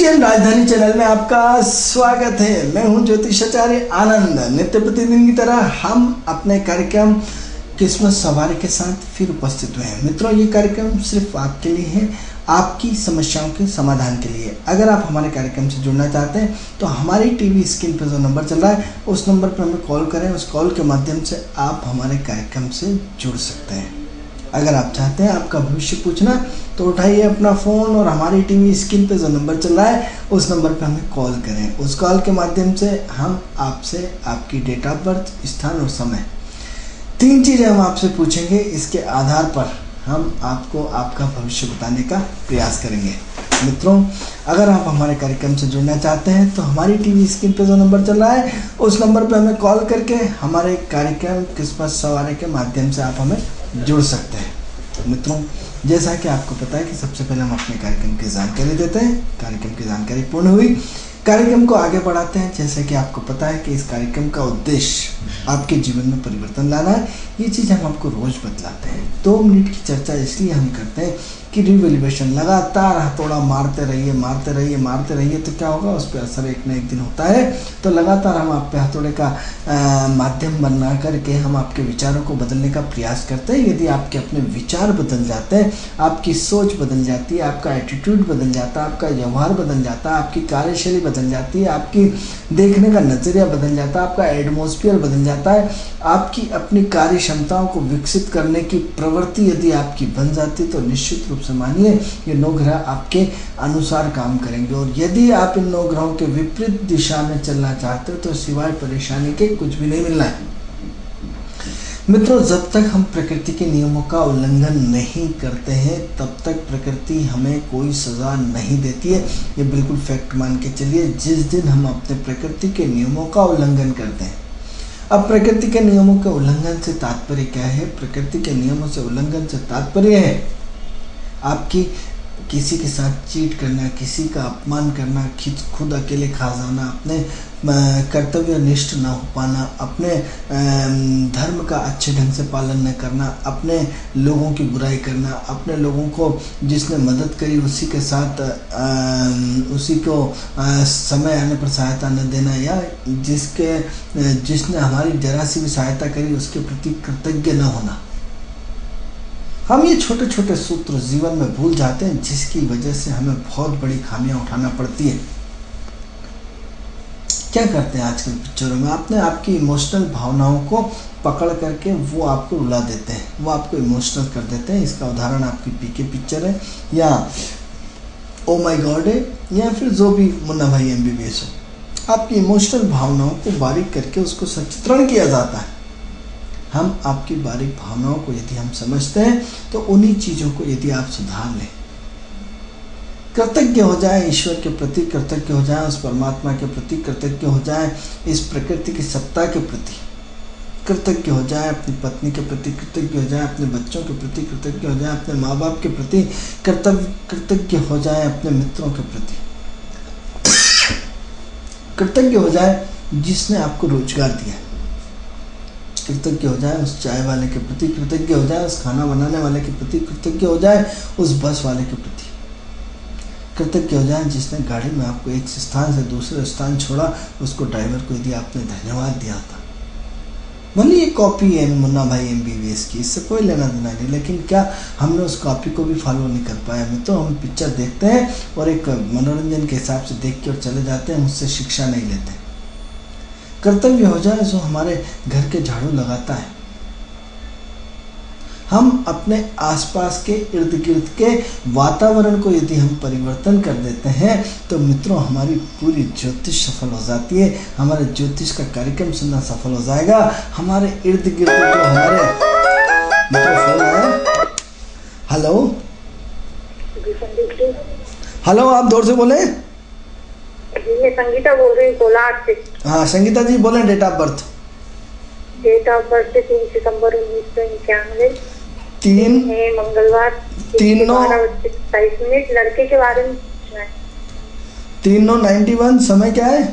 ज्योतिषियन राजधानी चैनल में आपका स्वागत है। मैं हूं ज्योतिषाचार्य आनंद। नित्य प्रतिदिन की तरह हम अपने कार्यक्रम किस्मत सवारी के साथ फिर उपस्थित हुए हैं। मित्रों, ये कार्यक्रम सिर्फ आपके लिए है, आपकी समस्याओं के समाधान के लिए। अगर आप हमारे कार्यक्रम से जुड़ना चाहते हैं तो हमारी टीवी स्क्रीन पर जो नंबर चल रहा है उस नंबर पर हमें कॉल करें। उस कॉल के माध्यम से आप हमारे कार्यक्रम से जुड़ सकते हैं। अगर आप चाहते हैं आपका भविष्य पूछना तो उठाइए अपना फ़ोन और हमारी टीवी स्क्रीन पे जो नंबर चल रहा है उस नंबर पे हमें कॉल करें। उस कॉल के माध्यम से हम आपसे आपकी डेट ऑफ बर्थ, स्थान और समय, 3 चीज़ें हम आपसे पूछेंगे। इसके आधार पर हम आपको आपका भविष्य बताने का प्रयास करेंगे। मित्रों, अगर आप हमारे कार्यक्रम से जुड़ना चाहते हैं तो हमारी टीवी स्क्रीन पे जो नंबर चल रहा है उस नंबर पे हमें कॉल करके हमारे कार्यक्रम किस्मत सवारी के माध्यम से आप हमें जुड़ सकते हैं। मित्रों, जैसा कि आपको पता है कि सबसे पहले हम अपने कार्यक्रम की जानकारी देते हैं। कार्यक्रम की जानकारी पूर्ण हुई, कार्यक्रम को आगे बढ़ाते हैं। जैसे कि आपको पता है कि इस कार्यक्रम का उद्देश्य आपके जीवन में परिवर्तन लाना है। ये चीज़ हम आपको रोज़ बतलाते हैं। 2 मिनट की चर्चा इसलिए हम करते हैं कि रिवैल्यूएशन लगातार हथौड़ा मारते रहिए तो क्या होगा, उस पर असर एक न एक दिन होता है। तो लगातार हम आप पे हथौड़े का माध्यम बना करके हम आपके विचारों को बदलने का प्रयास करते हैं। यदि आपके अपने विचार बदल जाते हैं, आपकी सोच बदल जाती है, आपका एटीट्यूड बदल जाता है, आपका व्यवहार बदल जाता है, आपकी कार्यशैली बदल जाती है, आपकी देखने का नज़रिया बदल जाता है, आपका एटमॉस्फेयर बदल जाता है, आपकी अपनी कार्य क्षमताओं को विकसित करने की प्रवृत्ति यदि आपकी बन जाती तो निश्चित रूप से मानिए ये 9 ग्रह आपके अनुसार काम करेंगे। और यदि आप इन 9 ग्रहों के विपरीत दिशा में चलना चाहते हो तो सिवाय परेशानी के कुछ भी नहीं मिलना है। मित्रों, जब तक हम प्रकृति के नियमों का उल्लंघन नहीं करते हैं तब तक प्रकृति हमें कोई सज़ा नहीं देती है। ये बिल्कुल फैक्ट मान के चलिए। जिस दिन हम अपने प्रकृति के नियमों का उल्लंघन करते हैं, अब प्रकृति के नियमों के उल्लंघन से तात्पर्य क्या है? प्रकृति के नियमों से उल्लंघन से तात्पर्य है आपकी किसी के साथ चीट करना, किसी का अपमान करना, खुद अकेले खा जाना, अपने कर्तव्यनिष्ठ न हो पाना, अपने धर्म का अच्छे ढंग से पालन न करना, अपने लोगों की बुराई करना, अपने लोगों को जिसने मदद करी उसी के साथ उसी को समय आने पर सहायता न देना, या जिसने हमारी जरा सी भी सहायता करी उसके प्रति कृतज्ञ न होना। हम ये छोटे छोटे सूत्र जीवन में भूल जाते हैं, जिसकी वजह से हमें बहुत बड़ी खामियां उठाना पड़ती है। क्या करते हैं आजकल पिक्चरों में? आपकी इमोशनल भावनाओं को पकड़ करके वो आपको रुला देते हैं, वो आपको इमोशनल कर देते हैं। इसका उदाहरण आपकी पीके पिक्चर है, या ओ माय गॉड है, या फिर जो भी मुन्ना भाई MBBS हो। आपकी इमोशनल भावनाओं को बारीक करके उसको सचित्रण किया जाता है। हम आपकी बारीक भावनाओं को यदि हम समझते हैं तो उन्हीं चीज़ों को यदि आप सुधार लें, कृतज्ञ हो जाए, ईश्वर के प्रति कृतज्ञ हो जाए, उस परमात्मा के प्रति कृतज्ञ हो जाए, इस प्रकृति की सत्ता के प्रति कृतज्ञ हो जाए, अपनी पत्नी के प्रति कृतज्ञ हो जाए, अपने बच्चों के प्रति कृतज्ञ हो जाए, अपने माँ बाप के प्रति कृतज्ञ हो जाए, अपने मित्रों के प्रति कृतज्ञ हो जाए जिसने आपको रोजगार दिया, कृतज्ञ हो जाए उस चाय वाले के प्रति, कृतज्ञ हो जाए उस खाना बनाने वाले के प्रति, कृतज्ञ हो जाए उस बस वाले के प्रति, कृतज्ञ हो जाए जिसने गाड़ी में आपको एक स्थान से दूसरे स्थान छोड़ा, उसको ड्राइवर को यदि आपने धन्यवाद दिया था। भले ये कॉपी है मुन्ना भाई MBBS की, इससे कोई लेना देना नहीं, लेकिन क्या हमने उस कॉपी को भी फॉलो नहीं कर पाया? तो हम पिक्चर देखते हैं और एक मनोरंजन के हिसाब से देख के और चले जाते हैं, उससे शिक्षा नहीं लेते। कर्तव्य हो जाए जो हमारे घर के झाड़ू लगाता है। हम अपने आसपास के इर्द गिर्द के वातावरण को यदि हम परिवर्तन कर देते हैं तो मित्रों हमारी पूरी ज्योतिष सफल हो जाती है। हमारे ज्योतिष का कार्यक्रम सुनना सफल हो जाएगा। हमारे इर्द गिर्द जो हमारे मित्रों फोन आया। हेलो, आप दूर से बोले? मैं संगीता बोल रही हूँ कोलार से। हाँ संगीता जी बोले। Date of birth? Date of birth 3 सितंबर 1991। 3 है मंगलवार। 3:27 लड़के के बारे में पूछना है। 3:91। समय क्या है?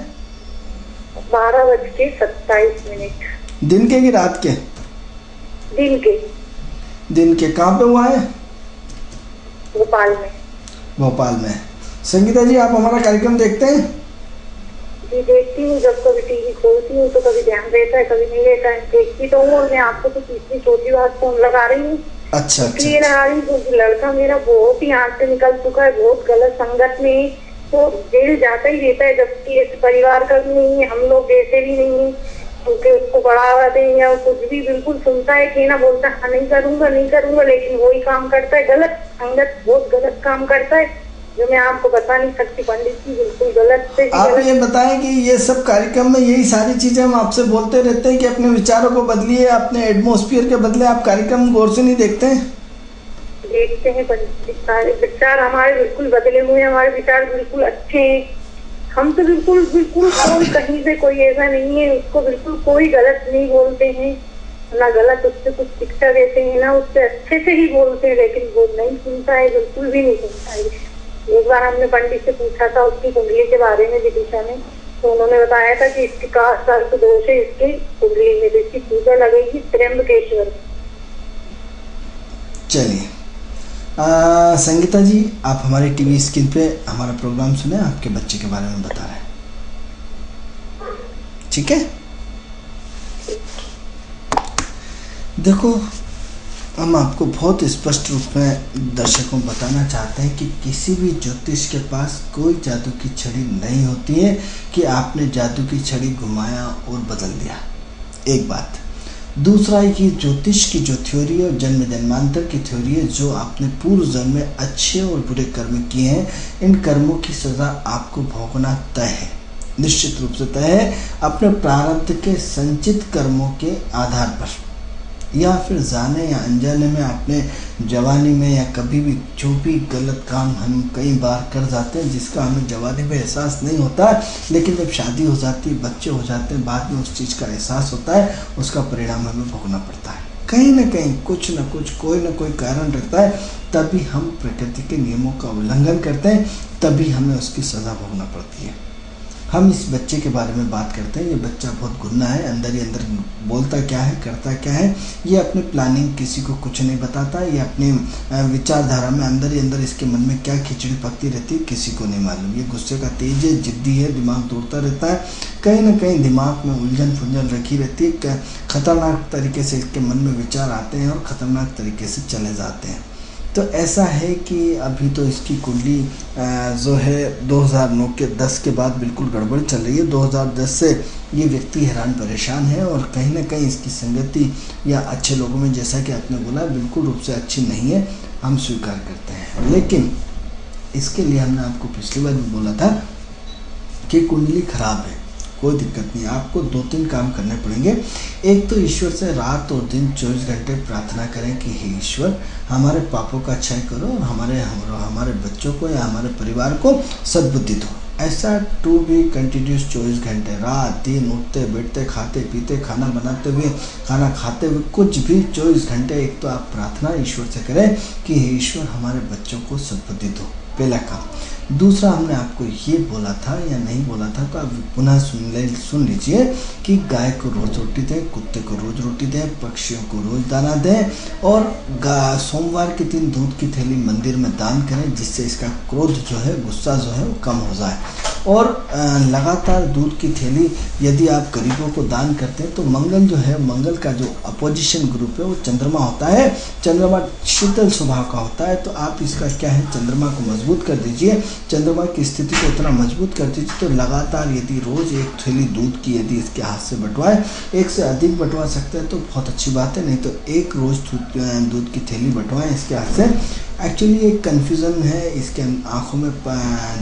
12:27। दिन के कि रात के? दिन के। कहाँ पे हुआ है? भोपाल में। संगीता जी, आप हमारा कार्यक्रम देखते हैं? जी देखती हूँ, जब कभी टीवी खोलती हूँ तो कभी ध्यान रहता है, कभी नहीं रहता है। देखती तो हूँ, और मैं आपको तो तीसरी चौथी बार फोन लगा रही हूँ। अच्छा इसलिए लगा रही हूँ क्योंकि लड़का मेरा बहुत ही हाथ से निकल चुका है, बहुत गलत संगत में, तो जेल जाता ही रहता है, जबकि इस परिवार का भी नहीं है, हम लोग देते भी नहीं है क्योंकि उसको बढ़ावा दें या कुछ भी। बिल्कुल सुनता है कि ना, बोलता है हाँ नहीं करूंगा नहीं करूंगा, लेकिन वही काम करता है। गलत संगत, बहुत गलत काम करता है, जो मैं आपको बता नहीं सकती पंडित जी, बिल्कुल गलत से आप गलत। ये बताएं कि ये सब कार्यक्रम में यही सारी चीजें हम आपसे बोलते रहते हैं कि अपने विचारों को बदलिए, अपने एटमॉस्फेयर के बदले आप कार्यक्रम गौर से नहीं देखते हैं? देखते हैं पंडित, सारे विचार हमारे बिल्कुल बदले हुए हैं, हमारे विचार बिल्कुल अच्छे हैं। हम तो बिल्कुल बिल्कुल कोई कहीं से कोई ऐसा नहीं है, उसको बिल्कुल कोई गलत नहीं बोलते हैं, ना गलत उससे कुछ शिक्षा देते हैं, ना उससे अच्छे से ही बोलते हैं, लेकिन वो नहीं सुनता है, बिल्कुल भी नहीं सुनता है। एक बार हमने पंडित से पूछा था उसकी कुंडली के बारे में विदिशा में, तो उन्होंने बताया था कि इसके कास्ट सर्प दोष है इसकी कुंडली में, इसकी पूजा लगेगी त्र्यंबकेश्वर। चलिए संगीता जी, आप हमारे टीवी स्क्रीन पे हमारा प्रोग्राम सुने, आपके बच्चे के बारे में बता रहे हैं, ठीक है? देखो, हम आपको बहुत स्पष्ट रूप में दर्शकों बताना चाहते हैं कि किसी भी ज्योतिष के पास कोई जादू की छड़ी नहीं होती है कि आपने जादू की छड़ी घुमाया और बदल दिया। एक बात। दूसरा, ये ज्योतिष की जो थ्योरी है, जन्म जन्मांतर की थ्योरी है, जो आपने पूर्व जन्म में अच्छे और बुरे कर्म किए हैं, इन कर्मों की सजा आपको भोगना तय है, निश्चित रूप से तय है, अपने प्रारब्ध के संचित कर्मों के आधार पर, या फिर जाने या अनजाने में आपने जवानी में या कभी भी जो भी गलत काम हम कई बार कर जाते हैं, जिसका हमें जवानी में एहसास नहीं होता, लेकिन जब शादी हो जाती है, बच्चे हो जाते हैं, बाद में उस चीज़ का एहसास होता है, उसका परिणाम हमें भोगना पड़ता है। कहीं ना कहीं कुछ ना कुछ, कोई ना कोई कारण रहता है, तभी हम प्रकृति के नियमों का उल्लंघन करते हैं, तभी हमें उसकी सज़ा भोगना पड़ती है। हम इस बच्चे के बारे में बात करते हैं। ये बच्चा बहुत गुन्ना है, अंदर ही अंदर बोलता क्या है, करता क्या है, ये अपनी प्लानिंग किसी को कुछ नहीं बताता, ये अपनी विचारधारा में अंदर ही अंदर इसके मन में क्या खिचड़ी पकती रहती है किसी को नहीं मालूम। ये गुस्से का तेज है, जिद्दी है, दिमाग दौड़ता रहता है, कहीं ना कहीं दिमाग में उलझन फुलझन रखी रहती है, खतरनाक तरीके से इसके मन में विचार आते हैं और ख़तरनाक तरीके से चले जाते हैं। तो ऐसा है कि अभी तो इसकी कुंडली जो है 2009 के 10 के बाद बिल्कुल गड़बड़ चल रही है। 2010 से ये व्यक्ति हैरान परेशान है और कहीं ना कहीं इसकी संगति या अच्छे लोगों में, जैसा कि आपने बोला, बिल्कुल रूप से अच्छी नहीं है, हम स्वीकार करते हैं। लेकिन इसके लिए हमने आपको पिछली बार भी बोला था कि कुंडली खराब है, कोई दिक्कत नहीं, आपको 2-3 काम करने पड़ेंगे। एक तो ईश्वर से रात और दिन 24 घंटे प्रार्थना करें कि हे ईश्वर, हमारे पापों का क्षय करो और हमारे बच्चों को या हमारे परिवार को सद्बुद्धि दो। ऐसा टू बी कंटिन्यूस 24 घंटे, रात दिन, उठते बैठते, खाते पीते, खाना बनाते हुए, खाना खाते हुए, कुछ भी 24 घंटे एक तो आप प्रार्थना ईश्वर से करें कि हे ईश्वर, हमारे बच्चों को सद्बुद्धि दो, पहला काम। दूसरा, हमने आपको ये बोला था या नहीं बोला था तो आप पुनः सुन लीजिए कि गाय को रोज़ रोटी दें, कुत्ते को रोज़ रोटी दें, पक्षियों को रोज़ दाना दें, और सोमवार के दिन दूध की थैली मंदिर में दान करें, जिससे इसका क्रोध जो है, गुस्सा जो है, वो कम हो जाए। और लगातार दूध की थैली यदि आप गरीबों को दान करते हैं तो मंगल जो है, मंगल का जो अपोजिशन ग्रुप है वो चंद्रमा होता है, चंद्रमा शीतल स्वभाव का होता है, तो आप इसका क्या है, चंद्रमा को मजबूत कर दीजिए, चंद्रमा की स्थिति को इतना मजबूत कर दीजिए, तो लगातार यदि रोज़ एक थैली दूध की यदि इसके हाथ से बंटवाए, एक से अधिक बंटवा सकते हैं तो बहुत अच्छी बात है, नहीं तो एक रोज़ दूध की थैली बंटवाएं इसके हाथ से। एक्चुअली एक कन्फ्यूज़न है, इसके आँखों में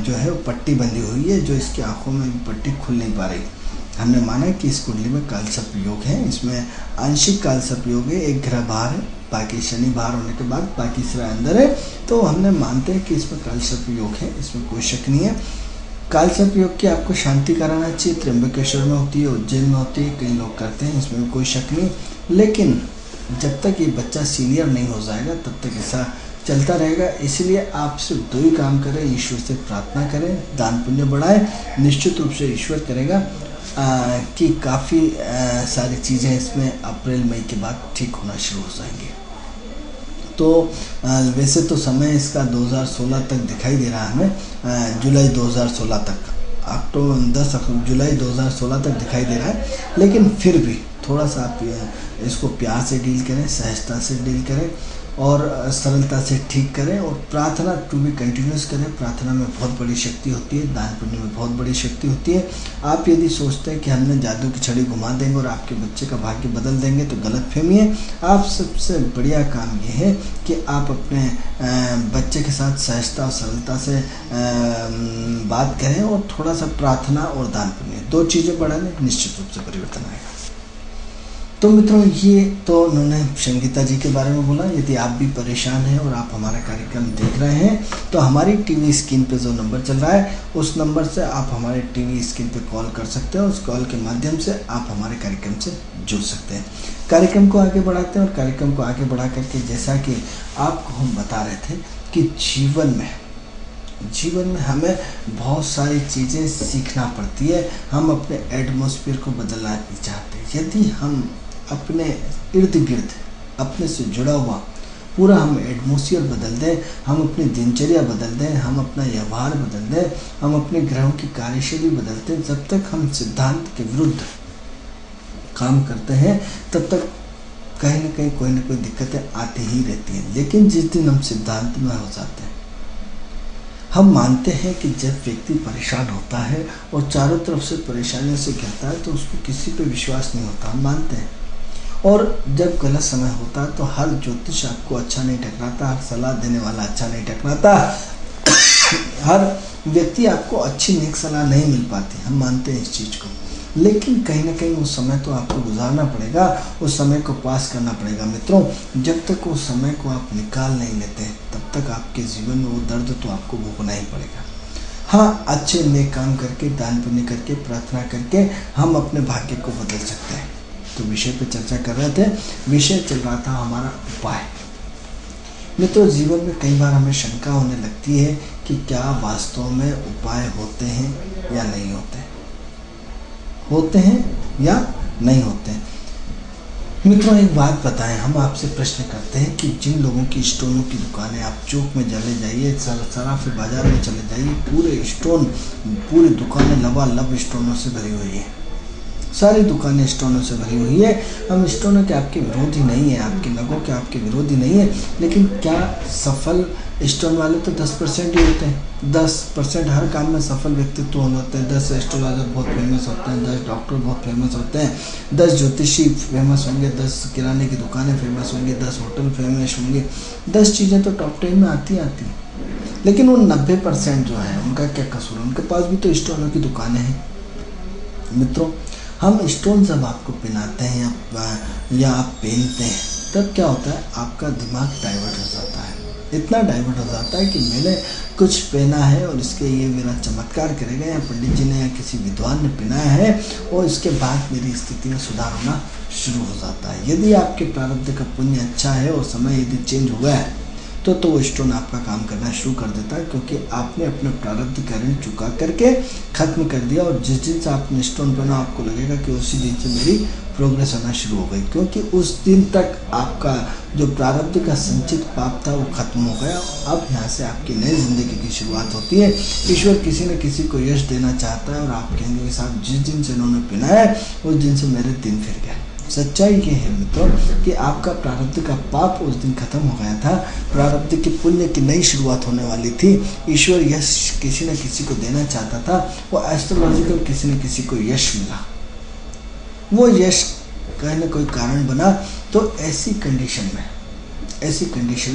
जो है वो पट्टी बंधी हुई है, जो इसकी आँखों में पट्टी खुल नहीं पा रही। हमने माना कि इस कुंडली में कालसर्प योग है, इसमें आंशिक कालसर्प योग है, एक ग्रह बाहर है, बाकी शनि बाहर होने के बाद बाकी सारा अंदर है, तो हमने मानते हैं कि इसमें कालसर्प योग है, इसमें कोई शक नहीं है। कालसर्प योग की आपको शांति कराना चाहिए, त्र्यंबकेश्वर में होती है, उज्जैन में होती है, कई लोग करते हैं, इसमें भी कोई शक नहीं। लेकिन जब तक ये बच्चा सीनियर नहीं हो जाएगा तब तक ऐसा चलता रहेगा, इसलिए आप सिर्फ 2 ही काम करें, ईश्वर से प्रार्थना करें, दान पुण्य बढ़ाएं, निश्चित रूप से ईश्वर करेगा कि काफ़ी सारी चीज़ें इसमें अप्रैल मई के बाद ठीक होना शुरू हो जाएंगी। तो वैसे तो समय इसका 2016 तक दिखाई दे रहा है हमें, जुलाई 2016 तक, जुलाई 2016 तक दिखाई दे रहा है। लेकिन फिर भी थोड़ा सा आप इसको प्यार से डील करें, सहजता से डील करें और सरलता से ठीक करें और प्रार्थना टू बी कंटिन्यूस करें। प्रार्थना में बहुत बड़ी शक्ति होती है, दान पुण्य में बहुत बड़ी शक्ति होती है। आप यदि सोचते हैं कि हमने जादू की छड़ी घुमा देंगे और आपके बच्चे का भाग्य बदल देंगे तो गलतफहमी है। आप सबसे बढ़िया काम ये है कि आप अपने बच्चे के साथ सहजता और सरलता से बात करें और थोड़ा सा प्रार्थना और दान पुण्य, 2 चीज़ें बढ़ा लें, निश्चित रूप से परिवर्तन आएगा। तो मित्रों, ये तो उन्होंने संगीता जी के बारे में बोला। यदि आप भी परेशान हैं और आप हमारा कार्यक्रम देख रहे हैं तो हमारी टीवी स्क्रीन पे जो नंबर चल रहा है उस नंबर से आप हमारे टीवी स्क्रीन पे कॉल कर सकते हैं। उस कॉल के माध्यम से आप हमारे कार्यक्रम से जुड़ सकते हैं। कार्यक्रम को आगे बढ़ाते हैं और कार्यक्रम को आगे बढ़ा करके जैसा कि आपको हम बता रहे थे कि जीवन में हमें बहुत सारी चीज़ें सीखना पड़ती है। हम अपने एटमॉस्फेयर को बदलना नहीं चाहते। यदि हम अपने इर्द गिर्द अपने से जुड़ा हुआ पूरा हम एटमॉस्फेयर बदल दें, हम अपनी दिनचर्या बदल दें, हम अपना व्यवहार बदल दें, हम अपने ग्रहों की कार्यशैली बदलते हैं, जब तक हम सिद्धांत के विरुद्ध काम करते हैं तब तक कहीं ना कहीं कोई ना कोई दिक्कतें आती ही रहती हैं। लेकिन जिस दिन हम सिद्धांत में हो जाते हैं, हम मानते हैं कि जब व्यक्ति परेशान होता है और चारों तरफ से परेशानियों से घिरता है तो उसको किसी पे विश्वास नहीं होता, हम मानते हैं। और जब गलत समय होता है तो हर ज्योतिष आपको अच्छा नहीं टकराता, हर सलाह देने वाला अच्छा नहीं टकराता, हर व्यक्ति आपको अच्छी नेक सलाह नहीं मिल पाती, हम मानते हैं इस चीज़ को। लेकिन कहीं ना कहीं उस समय तो आपको गुजारना पड़ेगा, उस समय को पास करना पड़ेगा। मित्रों, जब तक उस समय को आप निकाल नहीं लेते तब तक आपके जीवन में वो दर्द तो आपको भोगना ही पड़ेगा। हाँ, अच्छे नेक काम करके, दान पुण्य करके, प्रार्थना करके हम अपने भाग्य को बदल सकते हैं। तो विषय पे चर्चा कर रहे थे, विषय चल रहा था हमारा उपाय। मित्रों, जीवन में कई बार हमें शंका होने लगती है कि क्या वास्तव में उपाय होते हैं या नहीं होते या नहीं होते। मित्रों, एक बात बताएं, हम आपसे प्रश्न करते हैं कि जिन लोगों की स्टोनों की दुकानें, आप चौक में चले जाइए, सराफी बाजार में चले जाइए, पूरी दुकानें लबालब स्टोनों से भरी हुई है, सारी दुकानें स्टोनों से भरी हुई है। हम स्टोनों के आपके विरोधी नहीं है, आपके नगों के आपके विरोधी नहीं है, लेकिन क्या सफल स्टोन वाले तो 10% ही होते हैं। 10% हर काम में सफल व्यक्तित्व होते हैं। 10 एस्ट्रोलॉजर बहुत फेमस होते हैं, 10 डॉक्टर बहुत फेमस होते हैं, 10 ज्योतिषी फेमस होंगे, 10 किराने की दुकानें फेमस होंगी, 10 होटल फेमस होंगे, 10 चीज़ें तो टॉप 10 में आती हैं। लेकिन वो 90% जो है उनका क्या कसूर है? उनके पास भी तो स्टोनों की दुकानें हैं। मित्रों, हम स्टोन जब आपको पहनाते हैं या आप पहनते हैं तब क्या होता है, आपका दिमाग डाइवर्ट हो जाता है। इतना डाइवर्ट हो जाता है कि मैंने कुछ पहना है और इसके ये मेरा चमत्कार करेगा, या पंडित जी ने या किसी विद्वान ने पहनाया है और इसके बाद मेरी स्थिति में सुधार होना शुरू हो जाता है। यदि आपके प्रारब्ध का पुण्य अच्छा है और समय यदि चेंज हो गया है तो वो स्टोन आपका काम करना शुरू कर देता है, क्योंकि आपने अपने प्रारब्ध का ऋण चुका करके खत्म कर दिया। और जिस दिन से आपने स्टोन पहना आपको लगेगा कि उसी दिन से मेरी प्रोग्रेस होना शुरू हो गई, क्योंकि उस दिन तक आपका जो प्रारब्ध का संचित पाप था वो खत्म हो गया। अब यहाँ से आपकी नई जिंदगी की शुरुआत होती है। ईश्वर किसी न किसी को यश देना चाहता है और आप कहेंगे कि साहब जिस दिन से उन्होंने पहना है उस दिन से मेरे दिन फिर गए। सच्चाई ये है मित्रों कि आपका प्रारब्ध का पाप उस दिन खत्म हो गया था, प्रारब्ध के पुण्य की नई शुरुआत होने वाली थी। ईश्वर यश किसी न किसी को देना चाहता था, वो एस्ट्रोलॉजिकल किसी न किसी को यश मिला, वो यश कहीं ना कोई कारण बना। तो ऐसी कंडीशन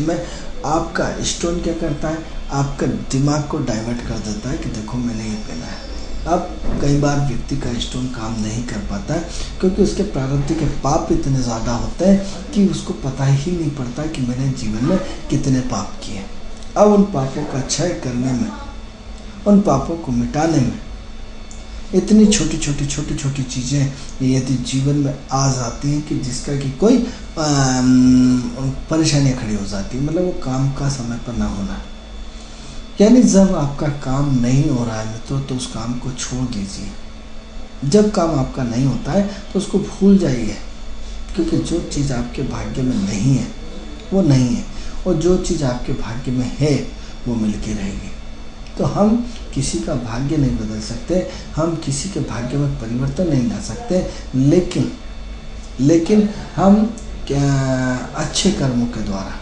में आपका स्टोन क्या करता है, आपका दिमाग को डाइवर्ट कर देता है कि देखो मैंने ये पहना है। अब कई बार व्यक्ति का स्टोन काम नहीं कर पाता है क्योंकि उसके प्रारब्ध के पाप इतने ज़्यादा होते हैं कि उसको पता ही नहीं पड़ता कि मैंने जीवन में कितने पाप किए। अब उन पापों का क्षय करने में, उन पापों को मिटाने में इतनी छोटी छोटी चीज़ें यदि जीवन में आ जाती हैं कि जिसका कि कोई परेशानियाँ खड़ी हो जाती है। मतलब वो काम का समय पर ना होना, यानी जब आपका काम नहीं हो रहा है मित्रों तो उस काम को छोड़ दीजिए। जब काम आपका नहीं होता है तो उसको भूल जाइए, क्योंकि जो चीज़ आपके भाग्य में नहीं है वो नहीं है। और जो चीज़ आपके भाग्य में है वो मिल के रहेगी। तो हम किसी का भाग्य नहीं बदल सकते, हम किसी के भाग्य में परिवर्तन नहीं ला सकते, लेकिन हम अच्छे कर्मों के द्वारा,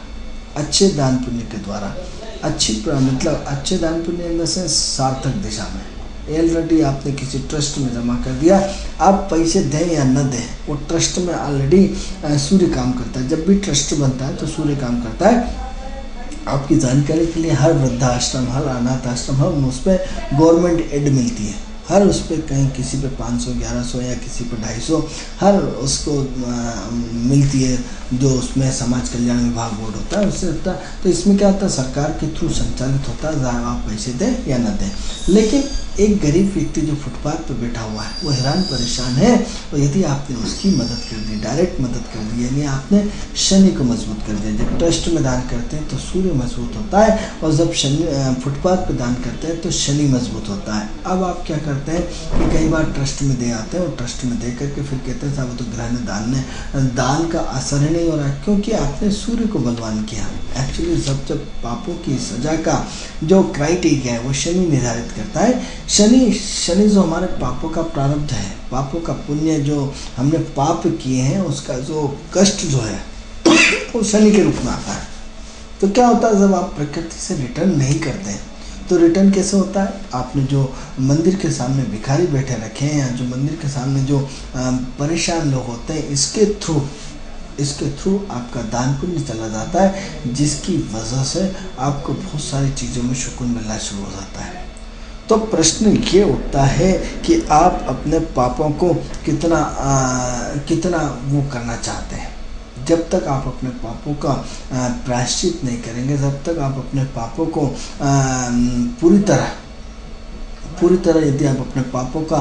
अच्छे दान पुण्य के द्वारा, मतलब अच्छे दान पुण्य से सार्थक दिशा में, ऑलरेडी आपने किसी ट्रस्ट में जमा कर दिया, आप पैसे दें या न दें, वो ट्रस्ट में ऑलरेडी सूर्य काम करता है। जब भी ट्रस्ट बनता है तो सूर्य काम करता है। आपकी जानकारी के लिए हर वृद्धाश्रम, हर अनाथ आश्रम, हर उस पर गवर्नमेंट एड मिलती है, हर उस पर कहीं किसी पे 500, 1100 या किसी पे 250 हर उसको मिलती है, जो उसमें समाज कल्याण विभाग बोर्ड होता है उससे होता है। तो इसमें क्या होता है, सरकार के थ्रू संचालित होता है, चाहे आप पैसे दें या न दें। लेकिन एक गरीब व्यक्ति जो फुटपाथ पर बैठा हुआ है, वो हैरान परेशान है, और यदि आपने उसकी मदद कर दी, डायरेक्ट मदद कर दी, यानी आपने शनि को मजबूत कर दिया। जब ट्रस्ट में दान करते हैं तो सूर्य मजबूत होता है, और जब शनि फुटपाथ पर दान करते हैं तो शनि मजबूत होता है। अब आप क्या करते हैं कि कई बार ट्रस्ट में दे आते हैं, और ट्रस्ट में दे करके फिर कहते हैं साहब तो ग्रह ने दान का असर ही नहीं हो रहा है, क्योंकि आपने सूर्य को बलवान किया। एक्चुअली जब पापों की सजा का जो क्राइटेरिया है वो शनि निर्धारित करता है। शनि जो हमारे पापों का प्रारब्ध है, पापों का पुण्य जो हमने पाप किए हैं उसका जो कष्ट जो है वो शनि के रूप में आता है। तो क्या होता है, जब आप प्रकृति से रिटर्न नहीं करते हैं तो रिटर्न कैसे होता है, आपने जो मंदिर के सामने भिखारी बैठे रखे हैं, या जो मंदिर के सामने जो परेशान लोग होते हैं, इसके थ्रू आपका दान पुण्य चला जाता है, जिसकी वजह से आपको बहुत सारी चीज़ों में सुकून मिलना शुरू हो जाता है। तो प्रश्न ये उठता है कि आप अपने पापों को कितना वो करना चाहते हैं। जब तक आप अपने पापों का प्रायश्चित नहीं करेंगे, जब तक आप अपने पापों को पूरी तरह यदि आप अपने पापों का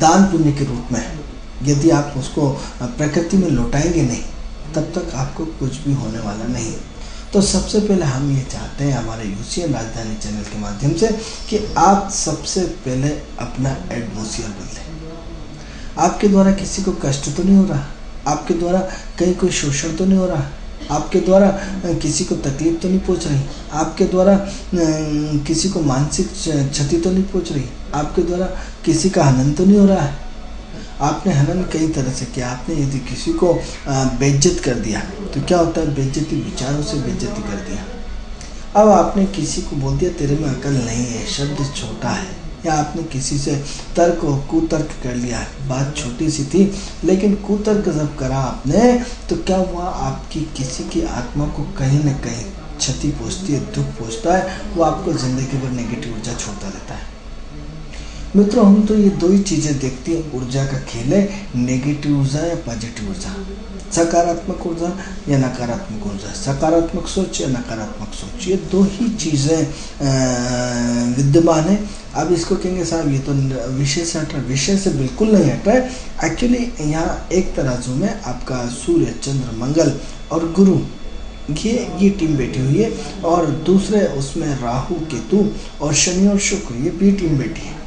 दान पुण्य के रूप में यदि आप उसको प्रकृति में लौटाएंगे नहीं, तब तक आपको कुछ भी होने वाला नहीं। तो सबसे पहले हम ये चाहते हैं हमारे यूसीएन राजधानी चैनल के माध्यम से कि आप सबसे पहले अपना एटमॉस्फेयर बदलें। आपके द्वारा किसी को कष्ट तो नहीं हो रहा, आपके द्वारा कहीं कोई शोषण तो नहीं हो रहा, आपके द्वारा किसी को तकलीफ तो नहीं पहुंच रही, आपके द्वारा किसी को मानसिक क्षति तो नहीं पहुंच रही, आपके द्वारा किसी का हनन तो नहीं हो रहा है। आपने हनन कई तरह से किया, आपने यदि किसी को बेइज्जत कर दिया तो क्या होता है, बेइज्जती विचारों से बेइज्जती कर दिया। अब आपने किसी को बोल दिया तेरे में अकल नहीं है, शब्द छोटा है, या आपने किसी से कुतर्क कर लिया, बात छोटी सी थी लेकिन कुतर्क जब करा आपने तो क्या हुआ, आपकी किसी की आत्मा को कहीं न कहीं क्षति पहुँचती है, दुख पहुँचता है, वो आपको जिंदगी भर नेगेटिव ऊर्जा छोड़ता रहता है। मित्रों, हम तो ये दो ही चीज़ें देखते हैं, ऊर्जा का खेल है, नेगेटिव ऊर्जा या पॉजिटिव ऊर्जा, सकारात्मक ऊर्जा या नकारात्मक ऊर्जा, सकारात्मक सोच या नकारात्मक सोच, ये दो ही चीज़ें विद्यमान है। अब इसको कहेंगे साहब ये तो विषय से हट रहा है, विषय से बिल्कुल नहीं हट रहा है। एक्चुअली यहाँ एक तराजू में आपका सूर्य, चंद्र, मंगल और गुरु ये टीम बैठी हुई है, और दूसरे उसमें राहु, केतु और शनि और शुक्र, ये बी टीम बैठी है।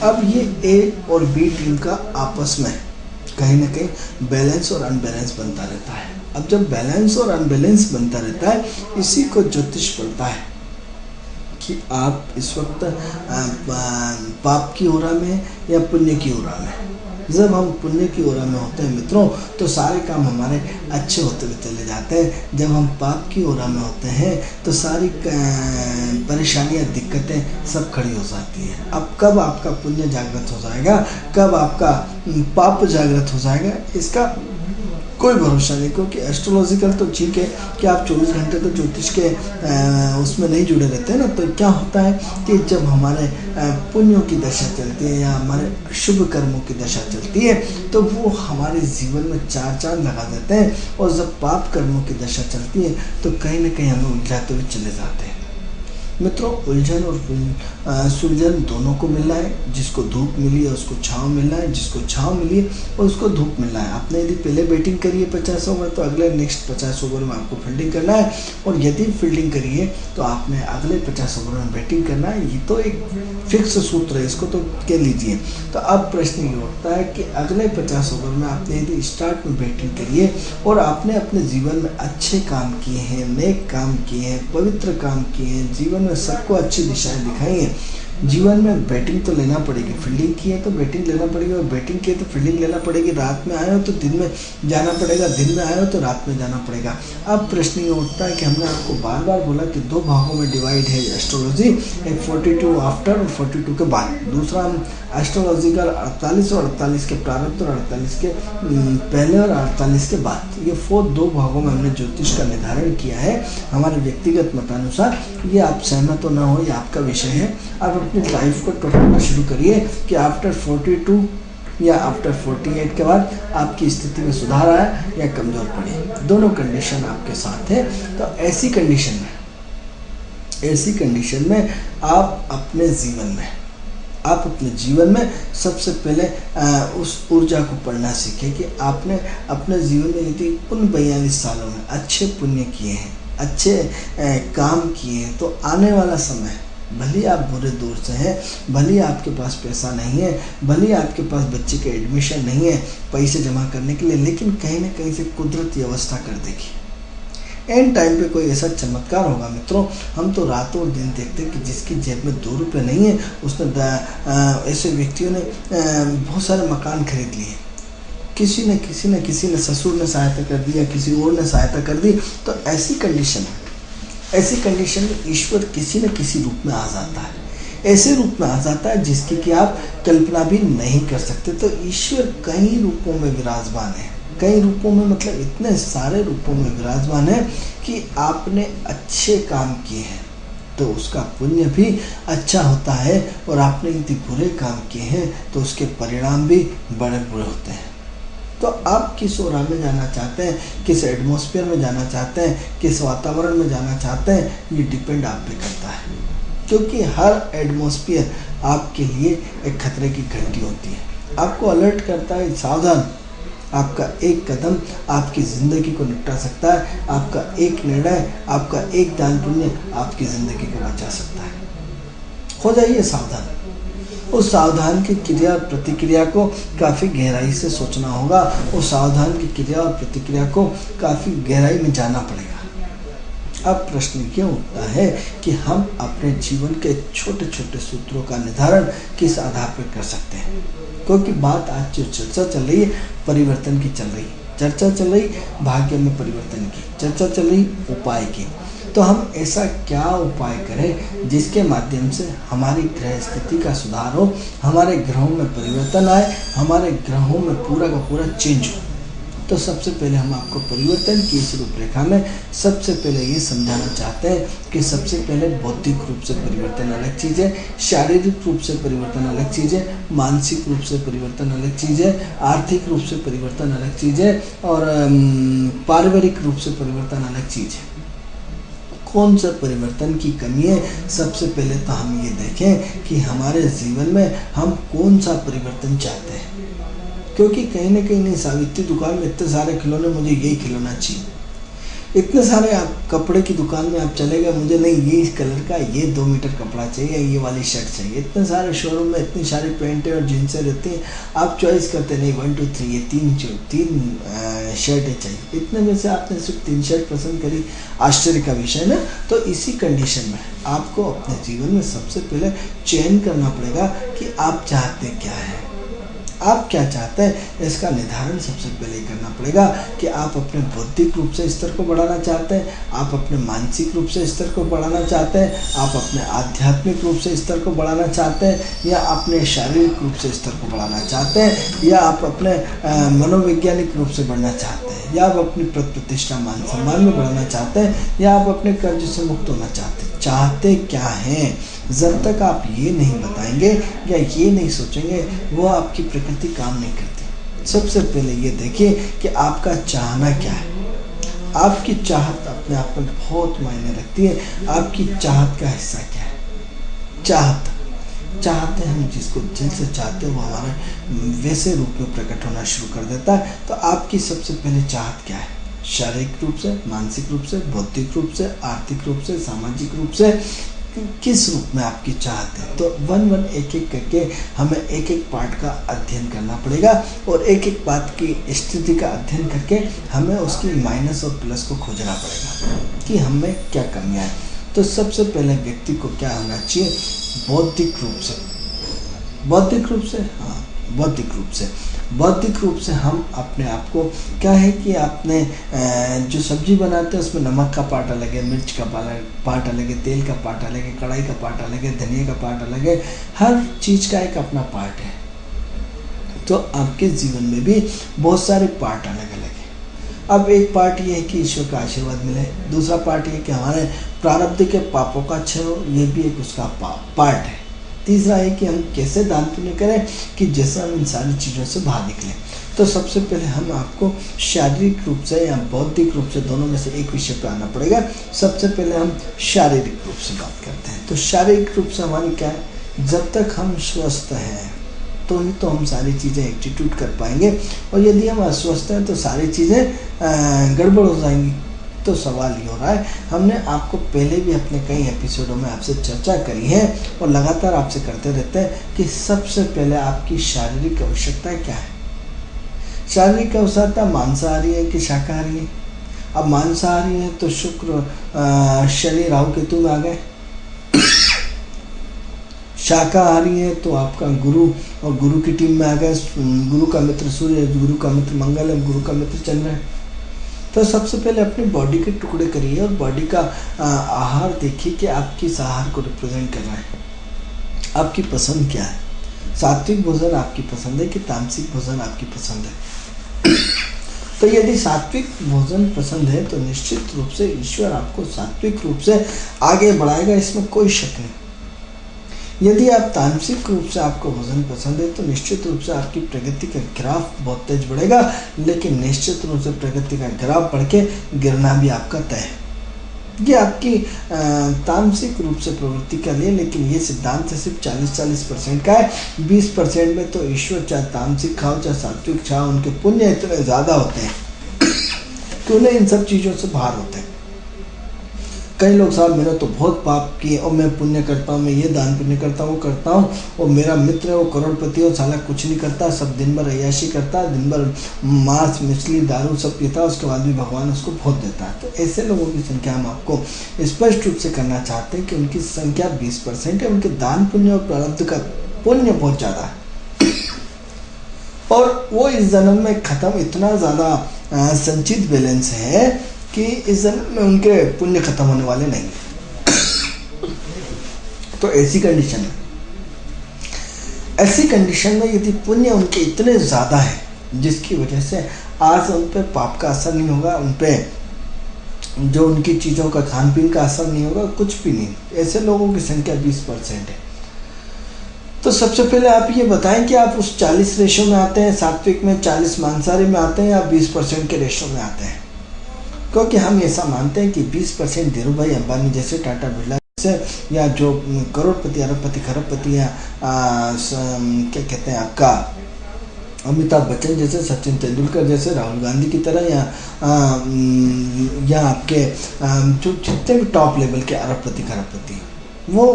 अब ये ए और बी टीम का आपस में कहीं ना कहीं बैलेंस और अनबैलेंस बनता रहता है। अब जब बैलेंस और अनबैलेंस बनता रहता है, इसी को ज्योतिष बोलता है कि आप इस वक्त पाप की ओरा में या पुण्य की ओरा में। जब हम पुण्य की ओरा में होते हैं मित्रों, तो सारे काम हमारे अच्छे होते हुए चले जाते हैं। जब हम पाप की ओरा में होते हैं तो सारी परेशानियां, दिक्कतें सब खड़ी हो जाती हैं। अब कब आपका पुण्य जागृत हो जाएगा, कब आपका पाप जागृत हो जाएगा, इसका कोई भरोसा नहीं। क्योंकि एस्ट्रोलॉजिकल तो ठीक है कि आप 24 घंटे तो ज्योतिष के उसमें नहीं जुड़े रहते हैं ना। तो क्या होता है कि जब हमारे पुण्यों की दशा चलती है या हमारे शुभ कर्मों की दशा चलती है, तो वो हमारे जीवन में चार चांद लगा देते हैं, और जब पाप कर्मों की दशा चलती है तो कहीं ना कहीं हमें उलझाते हुए चले जाते हैं। मित्रों, उलझन और सुलझन दोनों को मिलना है। जिसको धूप मिली है उसको छाँव मिलना है, जिसको छाँव मिली है और उसको धूप मिलना है। आपने यदि पहले बैटिंग करी है 50 ओवर तो अगले नेक्स्ट 50 ओवर में आपको फील्डिंग करना है, और यदि फील्डिंग करी है तो आपने अगले 50 ओवर में बैटिंग करना है। ये तो एक फिक्स सूत्र है, इसको तो कह लीजिए। तो अब प्रश्न ये उठता है कि अगले 50 ओवर में आपने यदि स्टार्ट में बैटिंग करी है और आपने अपने जीवन में अच्छे काम किए हैं, नेक काम किए हैं, पवित्र काम किए हैं, जीवन में सबको अच्छी दिशाएं दिखाई हैं, जीवन में बैटिंग तो लेना पड़ेगी, फील्डिंग की है तो बैटिंग लेना पड़ेगी, और बैटिंग की है तो फील्डिंग लेना पड़ेगी। रात में आए हो तो दिन में जाना पड़ेगा, दिन में आए हो तो रात में जाना पड़ेगा। अब प्रश्न ये उठता है कि हमने आपको बार बार बोला कि 2 भागों में डिवाइड है एस्ट्रोलॉजी, एक 42 आफ्टर और 42 के बाद, दूसरा एस्ट्रोलॉजी का 48 और 48 के प्रारंभ और 48 के पहले और 48 के बाद। ये 2 भागों में हमने ज्योतिष का निर्धारण किया है हमारे व्यक्तिगत मतानुसार। ये आप सहमत हो ना हो, ये आपका विषय है। आप अपनी लाइफ को टोटलना शुरू करिए कि आफ्टर 42 या आफ्टर 48 के बाद आपकी स्थिति में सुधार आया या कमजोर पड़ी, दोनों कंडीशन आपके साथ है। तो ऐसी कंडीशन में आप अपने जीवन में सबसे पहले उस ऊर्जा को पढ़ना सीखें कि आपने अपने जीवन में यदि उन 42 सालों में अच्छे पुण्य किए हैं, अच्छे काम किए हैं, तो आने वाला समय, भले आप बुरे दौर से हैं, भले आपके पास पैसा नहीं है, भले आपके पास बच्चे के एडमिशन नहीं है पैसे जमा करने के लिए, लेकिन कहीं ना कहीं से कुदरत व्यवस्था कर देगी। एंड टाइम पे कोई ऐसा चमत्कार होगा। मित्रों, हम तो रातों और दिन देखते हैं कि जिसकी जेब में 2 रुपये नहीं है, उसने ऐसे व्यक्तियों ने बहुत सारे मकान खरीद लिए। किसी ने ससुर ने सहायता कर दी या किसी और ने सहायता कर दी। तो ऐसी कंडीशन में ईश्वर किसी न किसी रूप में आ जाता है, ऐसे रूप में आ जाता है जिसकी कि आप कल्पना भी नहीं कर सकते। तो ईश्वर कई रूपों में विराजमान है, कई रूपों में, मतलब इतने सारे रूपों में विराजमान है कि आपने अच्छे काम किए हैं तो उसका पुण्य भी अच्छा होता है, और आपने यदि बुरे काम किए हैं तो उसके परिणाम भी बड़े बुरे होते हैं। तो आप किस ओर में जाना चाहते हैं, किस एटमॉस्फेयर में जाना चाहते हैं, किस वातावरण में जाना चाहते हैं, ये डिपेंड आप पे करता है। क्योंकि हर एटमॉस्फेयर आपके लिए एक खतरे की घंटी होती है, आपको अलर्ट करता है, सावधान। आपका एक कदम आपकी ज़िंदगी को निपटा सकता है, आपका एक निर्णय, आपका एक दान पुण्य आपकी ज़िंदगी को बचा सकता है। हो जाइए सावधान। उस सावधान की क्रिया और प्रतिक्रिया को काफ़ी गहराई से सोचना होगा, उस सावधान की क्रिया और प्रतिक्रिया को काफ़ी गहराई में जाना पड़ेगा। अब प्रश्न ये उठता है कि हम अपने जीवन के छोटे छोटे सूत्रों का निर्धारण किस आधार पर कर सकते हैं, क्योंकि बात आज जो चर्चा चल रही है परिवर्तन की चल रही, चर्चा चल रही भाग्य में परिवर्तन की, चर्चा चल रही उपाय की। तो हम ऐसा क्या उपाय करें जिसके माध्यम से हमारी ग्रह स्थिति का सुधार हो, हमारे ग्रहों में परिवर्तन आए, हमारे ग्रहों में पूरा का पूरा चेंज हो। तो सबसे पहले हम आपको परिवर्तन की इस रूपरेखा में सबसे पहले ये समझाना चाहते हैं कि सबसे पहले बौद्धिक रूप से परिवर्तन अलग चीज़ है, शारीरिक रूप से परिवर्तन अलग चीज़ है, मानसिक रूप से परिवर्तन अलग चीज़ है, आर्थिक रूप से परिवर्तन अलग चीज़ है, और पारिवारिक रूप से परिवर्तन अलग चीज़ है। कौन सा परिवर्तन की कमी है, सबसे पहले तो हम ये देखें कि हमारे जीवन में हम कौन सा परिवर्तन चाहते हैं। क्योंकि कहीं ना कहीं नहीं, सावित्री दुकान में इतने सारे खिलौने, मुझे यही खिलौना चाहिए। इतने सारे आप कपड़े की दुकान में आप चले गए, मुझे नहीं ये कलर का, ये 2 मीटर कपड़ा चाहिए, ये वाली शर्ट चाहिए। इतने सारे शोरूम में इतनी सारी पेंटें और जींसें रहती हैं, आप चॉइस करते नहीं 1 2 3 ये 3 शर्टें चाहिए। इतने में से आपने सिर्फ 3 शर्ट पसंद करी, आश्चर्य का विषय ना। तो इसी कंडीशन में आपको अपने जीवन में सबसे पहले चयन करना पड़ेगा कि आप चाहते क्या है, आप क्या चाहते हैं, इसका निर्धारण सबसे पहले करना पड़ेगा कि आप अपने बौद्धिक रूप से स्तर को बढ़ाना चाहते हैं, आप अपने मानसिक रूप से स्तर को बढ़ाना चाहते हैं, आप अपने आध्यात्मिक रूप से स्तर को बढ़ाना चाहते हैं, या अपने शारीरिक रूप से स्तर को बढ़ाना चाहते हैं, या आप अपने मनोवैज्ञानिक रूप से बढ़ना चाहते हैं, या आप अपनी प्रतिष्ठा मान सम्मान में बढ़ाना चाहते हैं, या आप अपने कर्ज से मुक्त होना चाहते क्या हैं। जब तक आप ये नहीं बताएंगे या ये नहीं सोचेंगे, वो आपकी प्रकृति काम नहीं करती। सबसे पहले ये देखिए कि आपका चाहना क्या है। आपकी चाहत अपने आप में बहुत मायने रखती है। आपकी चाहत का हिस्सा क्या है? चाहते हम जिसको दिल से चाहते हैं वो हमारे वैसे रूप में प्रकट होना शुरू कर देता है। तो आपकी सबसे पहले चाहत क्या है? शारीरिक रूप से, मानसिक रूप से, बौद्धिक रूप से, आर्थिक रूप से, सामाजिक रूप से, किस रूप में आपकी चाहत है? तो वन एक एक करके हमें एक एक पार्ट का अध्ययन करना पड़ेगा और एक एक बात की स्थिति का अध्ययन करके हमें उसकी माइनस और प्लस को खोजना पड़ेगा कि हमें क्या कमियां हैं। तो सबसे पहले व्यक्ति को क्या होना चाहिए? बौद्धिक रूप से, बौद्धिक रूप से हम अपने आप को क्या है कि आपने जो सब्जी बनाते हैं उसमें नमक का पार्ट अलग है, मिर्च का पार्ट अलग है, तेल का पार्ट अलग है, कढ़ाई का पार्ट अलग है, धनिया का पार्ट अलग है, हर चीज़ का एक अपना पार्ट है। तो आपके जीवन में भी बहुत सारे पार्ट अलग अलग है। अब एक पार्ट ये है कि ईश्वर का आशीर्वाद मिले, दूसरा पार्ट ये कि हमारे प्रारब्ध के पापों का क्षय हो, ये भी एक उसका पार्ट है। तीसरा है कि हम कैसे दान पुण्य करें कि जैसे हम इन सारी चीज़ों से बाहर निकलें। तो सबसे पहले हम आपको शारीरिक रूप से या बौद्धिक रूप से, दोनों में से एक विषय पर आना पड़ेगा। सबसे पहले हम शारीरिक रूप से बात करते हैं। तो शारीरिक रूप से हमारी क्या है? जब तक हम स्वस्थ हैं तो ही तो हम सारी चीज़ें एग्जीक्यूट कर पाएंगे, और यदि हम अस्वस्थ हैं तो सारी चीज़ें गड़बड़ हो जाएंगी। तो सवाल ये हो रहा है, हमने आपको पहले भी अपने कई एपिसोडों में आपसे चर्चा करी है और लगातार आपसे करते रहते हैं कि सबसे पहले आपकी शारीरिक आवश्यकता क्या है? शारीरिक आवश्यकता मांसाहारी है कि शाकाहारी है? अब मांसाहारी है तो शुक्र शनि राहु केतु में आ गए, शाकाहारी है तो आपका गुरु और गुरु की टीम में आ गए। गुरु का मित्र सूर्य है, गुरु का मित्र मंगल है, गुरु का मित्र चंद्र है। तो सबसे पहले अपनी बॉडी के टुकड़े करिए और बॉडी का आहार देखिए कि आप किस आहार को रिप्रेजेंट कर रहे हैं। आपकी पसंद क्या है? सात्विक भोजन आपकी पसंद है कि तामसिक भोजन आपकी पसंद है? तो यदि सात्विक भोजन पसंद है तो निश्चित रूप से ईश्वर आपको सात्विक रूप से आगे बढ़ाएगा, इसमें कोई शक नहीं। यदि आप तामसिक रूप से आपको भोजन पसंद है तो निश्चित रूप से आपकी प्रगति का ग्राफ बहुत तेज बढ़ेगा, लेकिन निश्चित रूप से प्रगति का ग्राफ बढ़ के गिरना भी आपका तय है। ये आपकी तामसिक रूप से प्रवृत्ति का लिए, लेकिन ये सिद्धांत सिर्फ 40% का है। 20% में तो ईश्वर चाहे तामसिक खाओ चाहे सात्विक खाओ, उनके पुण्य इतने ज़्यादा होते हैं कि उन्हें इन सब चीज़ों से बाहर होते हैं। कई लोग साहब मैंने तो बहुत पाप किए और मैं पुण्य करता हूँ, मैं ये दान पुण्य करता हूँ करता हूँ, और मेरा मित्र है वो करोड़पति हो, साला कुछ नहीं करता, सब दिन भर अय्याशी करता है, दिन भर मांस मछली दारू सब पीता है, उसके बाद भी भगवान उसको बहुत देता है। तो ऐसे लोगों की संख्या हम आपको स्पष्ट रूप से करना चाहते हैं कि उनकी संख्या 20% है, उनके दान पुण्य और प्रारब्ध का पुण्य बहुत ज़्यादा है और वो इस जन्म में ख़त्म इतना ज़्यादा संचित बैलेंस है कि इस जन्म में उनके पुण्य खत्म होने वाले नहीं है। तो ऐसी कंडीशन में यदि पुण्य उनके इतने ज़्यादा है जिसकी वजह से आज उन पे पाप का असर नहीं होगा, उन पे जो उनकी चीज़ों का खान पीन का असर नहीं होगा, कुछ भी नहीं, ऐसे लोगों की संख्या 20% है। तो सबसे पहले आप ये बताएं कि आप उस 40 रेशो में आते हैं, सात्विक में 40 मांसाहारी में आते हैं, या 20% के रेशो में आते हैं? क्योंकि हम ऐसा मानते हैं कि 20% धीरू भाई अंबानी जैसे, टाटा बिरला जैसे, या जो करोड़पति अरबपति खरबपति या क्या कहते हैं आपका अमिताभ बच्चन जैसे, सचिन तेंदुलकर जैसे, राहुल गांधी की तरह, या आपके जो जितने भी टॉप लेवल के अरबपति खरबपति, वो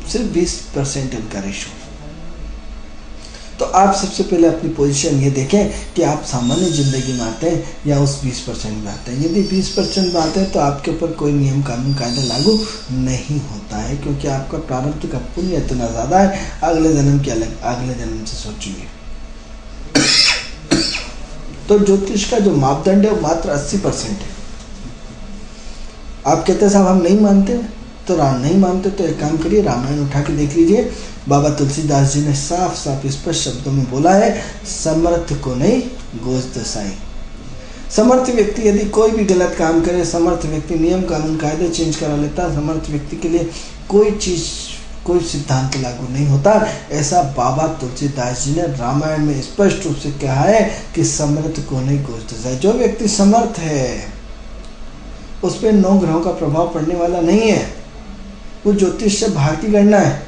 सिर्फ 20% उनका रेशो। तो आप सबसे पहले अपनी पोजीशन ये देखें कि आप सामान्य ज़िंदगी में आते हैं या उस 20% में आते हैं। यदि 20% में आते हैं तो आपके ऊपर कोई नियम कानून कायदा लागू नहीं होता है, क्योंकि आपका प्रारब्ध का पुण्य इतना ज़्यादा है। अगले जन्म की अलग, अगले जन्म से सोचिए। तो ज्योतिष का जो मापदंड है वो मात्र 80% है। आप कहते हैं साहब हम नहीं मानते, तो नहीं मानते तो एक काम करिए, रामायण उठा के देख लीजिए। बाबा तुलसीदास जी ने साफ साफ स्पष्ट शब्दों में बोला है, समर्थ को नहीं गोश दसाई। समर्थ व्यक्ति यदि कोई भी गलत काम करे, समर्थ व्यक्ति नियम कानून कायदे चेंज करा लेता है, समर्थ व्यक्ति के लिए कोई चीज़ कोई सिद्धांत लागू नहीं होता। ऐसा बाबा तुलसीदास जी ने रामायण में स्पष्ट रूप से कहा है कि समर्थ को नहीं गोश दसाई। जो व्यक्ति समर्थ है उस पर 9 ग्रहों का प्रभाव पड़ने वाला नहीं है। वो ज्योतिष से बाहर की गणना है।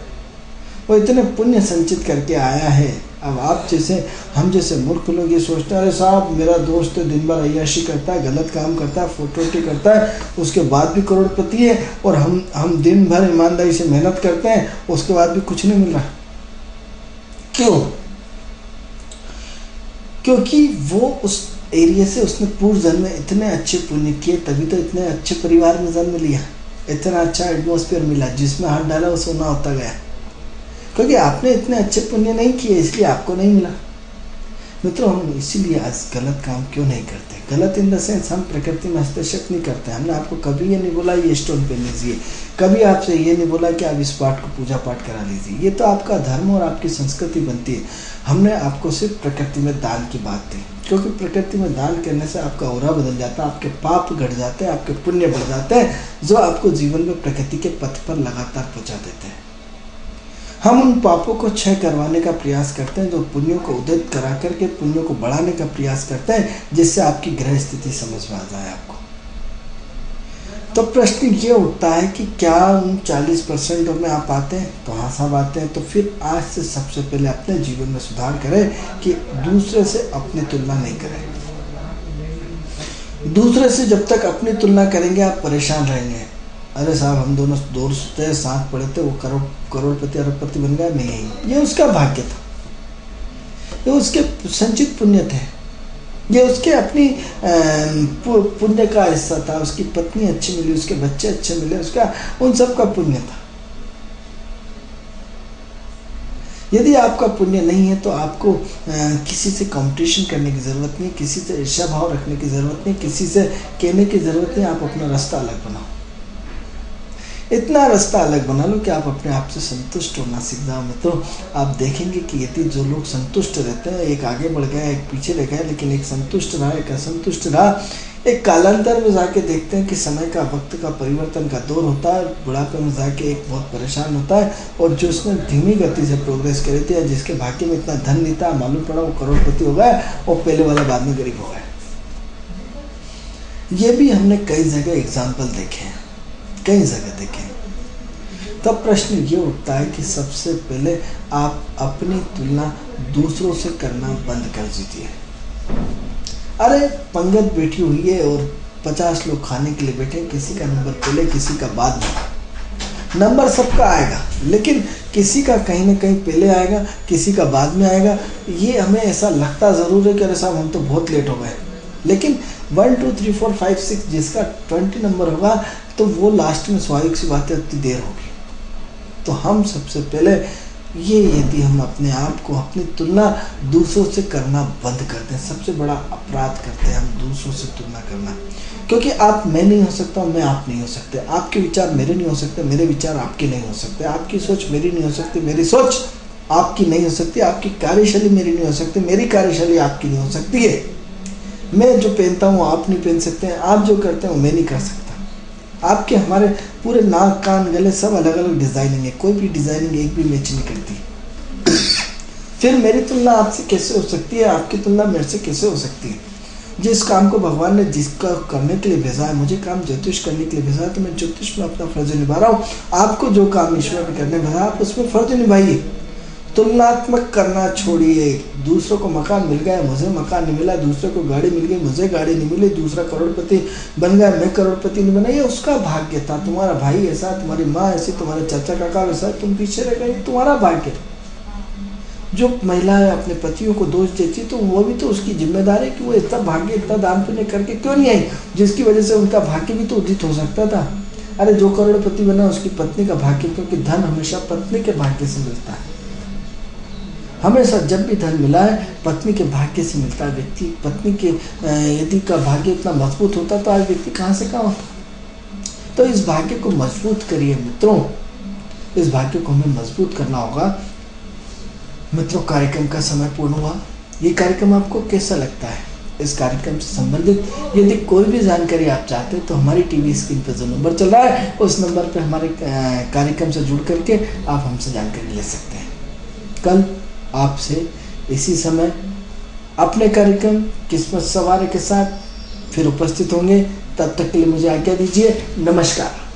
वो इतने पुण्य संचित करके आया है। अब आप जैसे, हम जैसे मूर्ख लोग ये सोचते हैं, अरे साहब मेरा दोस्त तो दिन भर अय्याशी करता है, गलत काम करता है, फोटोटी करता है, उसके बाद भी करोड़पति है, और हम दिन भर ईमानदारी से मेहनत करते हैं, उसके बाद भी कुछ नहीं मिल रहा। क्यों? क्योंकि वो उस एरिया से उसने पूर्व जन्म में इतने अच्छे पुण्य किए, तभी तो इतने अच्छे परिवार में जन्म लिया, इतना अच्छा एटमॉस्फेयर मिला, जिसमें हाथ डाला वो सोना होता गया। क्योंकि आपने इतने अच्छे पुण्य नहीं किए, इसलिए आपको नहीं मिला। मित्रों, हम इसीलिए आज गलत काम क्यों नहीं करते? गलत इन द सेंस, हम प्रकृति में हस्तक्षेप नहीं करते। हमने आपको कभी ये नहीं बोला ये स्टोन पहन लीजिए, कभी आपसे ये नहीं बोला कि आप इस पाठ को पूजा पाठ करा लीजिए। ये तो आपका धर्म और आपकी संस्कृति बनती है। हमने आपको सिर्फ प्रकृति में दान की बात दी, क्योंकि प्रकृति में दान करने से आपका औरा बदल जाता है, आपके पाप घट जाते हैं, आपके पुण्य बढ़ जाते हैं, जो आपको जीवन में प्रकृति के पथ पर लगातार पहुँचा देते हैं। हम उन पापों को क्षय करवाने का प्रयास करते हैं, जो पुण्यों को उदित करा करके पुण्यों को बढ़ाने का प्रयास करते हैं, जिससे आपकी ग्रह स्थिति समझ में आ जाए आपको। तो प्रश्न ये उठता है कि क्या उन 40% में आप आते हैं? तो हाँ साहब आते हैं। तो फिर आज से सबसे पहले अपने जीवन में सुधार करें कि दूसरे से अपनी तुलना नहीं करें। दूसरे से जब तक अपनी तुलना करेंगे आप परेशान रहेंगे। अरे साहब हम दोनों दोस्त थे, साथ पढ़े थे, वो करोड़पति अरबपति बन गया, नहीं, ये उसका भाग्य था, ये उसके संचित पुण्य थे, ये उसके अपनी पुण्य का हिस्सा था। उसकी पत्नी अच्छी मिली, उसके बच्चे अच्छे मिले, उसका उन सब का पुण्य था। यदि आपका पुण्य नहीं है तो आपको किसी से कंपटीशन करने की ज़रूरत नहीं, किसी से ईर्ष्या भाव रखने की ज़रूरत नहीं, किसी से कहने की ज़रूरत नहीं। आप अपना रास्ता अलग बनाओ, इतना रास्ता अलग बना लो कि आप अपने आप से संतुष्ट होना सीख जाओ। मित्रों, आप देखेंगे कि यदि जो लोग संतुष्ट रहते हैं, एक आगे बढ़ गया, एक पीछे रह गया, लेकिन एक संतुष्ट रहा, एक असंतुष्ट रहा, एक कालांतर में जाके देखते हैं कि समय का, वक्त का परिवर्तन का दौर होता है। बुढ़ापे में जाके एक बहुत परेशान होता है, और जो उसने धीमी गति से प्रोग्रेस करी थी, जिसके भाग्य में इतना धन नहीं था, मालूम पड़ा वो करोड़पति हो गया, और पहले वाला बाद में गरीब हो गया। ये भी हमने कई जगह एग्जाम्पल देखे हैं, कई जगह देखे। तब प्रश्न ये उठता है कि सबसे पहले आप अपनी तुलना दूसरों से करना बंद कर दीजिए। अरे पंगत बैठी हुई है और 50 लोग खाने के लिए बैठे, किसी का नंबर पहले, किसी का बाद में। नंबर सबका आएगा, लेकिन किसी का कहीं ना कहीं पहले आएगा, किसी का बाद में आएगा। ये हमें ऐसा लगता ज़रूर है कि अरे साहब हम तो बहुत लेट हो गए, लेकिन 1 2 3 4 5 6 जिसका 20 नंबर होगा, तो वो लास्ट में स्वाभाविक सी बात है उतनी देर होगी। तो हम सबसे पहले ये, यदि हम अपने आप को, अपनी तुलना दूसरों से करना बंद करते हैं, सबसे बड़ा अपराध करते हैं हम दूसरों से तुलना करना। क्योंकि आप मैं नहीं हो सकता, मैं आप नहीं हो सकते, आपके विचार मेरे नहीं हो सकते, मेरे विचार आपके नहीं हो सकते, आपकी सोच मेरी नहीं हो सकती, मेरी सोच आपकी नहीं हो सकती, आपकी कार्यशैली मेरी नहीं हो सकती, मेरी कार्यशैली आपकी नहीं हो सकती है। मैं जो पहनता हूँ आप नहीं पहन सकते हैं, आप जो करते हैं मैं नहीं कर सकता। आपके हमारे पूरे नाक, कान, गले सब अलग अलग डिज़ाइनिंग है, कोई भी डिज़ाइनिंग एक भी मैच नहीं करती। फिर मेरी तुलना आपसे कैसे हो सकती है? आपकी तुलना मेरे से कैसे हो सकती है? जिस काम को भगवान ने जिसका करने के लिए भेजा है, मुझे काम ज्योतिष करने के लिए भेजा है, तो मैं ज्योतिष में अपना फर्ज निभा रहा हूँ। आपको जो काम ईश्वर ने करने भेजा आप उसमें फर्ज निभाइए। तुलनात्मक करना छोड़िए। दूसरों को मकान मिल गया, मुझे मकान नहीं मिला, दूसरे को गाड़ी मिल गई, मुझे गाड़ी नहीं मिली, दूसरा करोड़पति बन गया, मैं करोड़पति नहीं बना, ये उसका भाग्य था। तुम्हारा भाई ऐसा, तुम्हारी माँ ऐसी, तुम्हारे चाचा काका वैसा, तुम पीछे रह गए, तुम्हारा भाग्य। जो महिलाएं अपने पतियों को दोष देती, तो वो भी तो उसकी जिम्मेदारी है कि वो इतना भाग्य, इतना दान पुण्य करके क्यों नहीं आई, जिसकी वजह से उनका भाग्य भी तो उदित हो सकता था। अरे जो करोड़पति बना उसकी पत्नी का भाग्य, क्योंकि धन हमेशा पत्नी के भाग्य से मिलता है। हमेशा जब भी धन मिला है पत्नी के भाग्य से मिलता है। व्यक्ति पत्नी के यदि का भाग्य इतना मजबूत होता तो आज व्यक्ति कहाँ से कहाँ होता। तो इस भाग्य को मजबूत करिए मित्रों, इस भाग्य को हमें मजबूत करना होगा। मित्रों, कार्यक्रम का समय पूर्ण हुआ। ये कार्यक्रम आपको कैसा लगता है? इस कार्यक्रम से संबंधित यदि कोई भी जानकारी आप चाहते हैं तो हमारी टीवी स्क्रीन पर जो नंबर चल रहा है उस नंबर पर हमारे कार्यक्रम से जुड़ करके आप हमसे जानकारी ले सकते हैं। कल आपसे इसी समय अपने कार्यक्रम किस्मत सवारी के साथ फिर उपस्थित होंगे। तब तक के लिए मुझे आज्ञा दीजिए। नमस्कार।